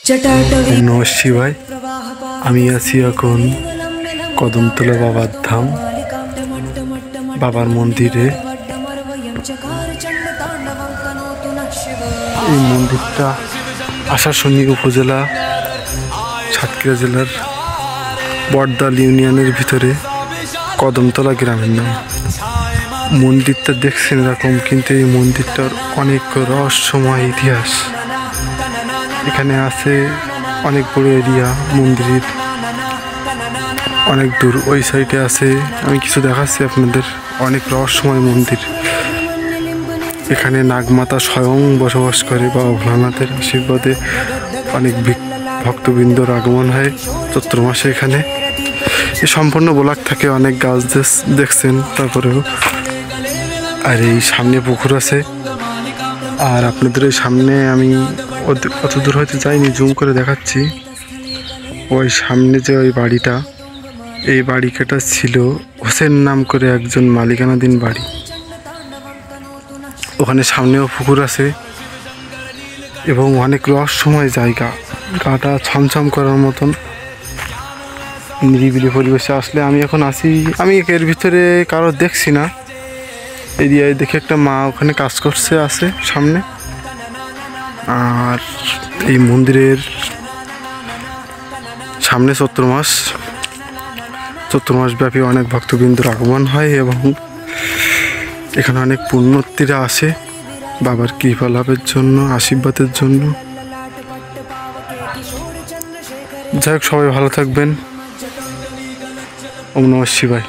নমস্কার শিবাই, আমি আছি এখন কদমতলা বাবার ধাম, বাবার মন্দিরে। এই মন্দিরটা আশাশুনি উপজেলা, সাতক্ষীরা জেলার বড়দাল ইউনিয়নের ভিতরে কদমতলা গ্রামের নাম। মন্দিরটা দেখছেন এরকম, কিন্তু এই মন্দিরটার অনেক রহস্যময় ইতিহাস। এখানে আছে অনেক বড় এরিয়া, মন্দিরের অনেক দূর ওই সাইডে আছে। আমি কিছু দেখাচ্ছি আপনাদের, অনেক রহস্যময় মন্দির। এখানে নাগমাতা স্বয়ং বসবাস করে। বাবা ভোলানাথের আশীর্বাদে অনেক ভক্তবৃন্দর আগমন হয় চৈত্র মাসে। এখানে সম্পূর্ণ ব্লক থাকে, অনেক গাছ দেখছেন তারপরেও। আর এই সামনে পুকুর আছে। আর আপনাদের ওই সামনে আমি অত দূর হয়তো যাইনি, জুম করে দেখাচ্ছি। ওই সামনে যে ওই বাড়িটা, এই বাড়িটা ছিল হোসেন নাম করে একজন মালিকানাধীন বাড়ি। ওখানে সামনেও পুকুর আছে এবং অনেক রহস্যময় জায়গা। গাটা ছমছম করার মতন নিরিবিলি পরিবেশে আসলে আমি এখন আসি। আমি এর ভিতরে কারো দেখছি না। এরিয়ায় দেখে একটা মা ওখানে কাজ করছে আছে সামনে। আর এই মন্দিরের সামনে চৈত্র মাস ব্যাপী অনেক ভক্তবৃন্দর আগমন হয় এবং এখানে অনেক পুণ্যার্থীরা আসে বাবার কৃপা লাভের জন্য, আশীর্বাদের জন্য। যাই হোক, সবাই ভালো থাকবেন। ওম নমঃ শিবায়।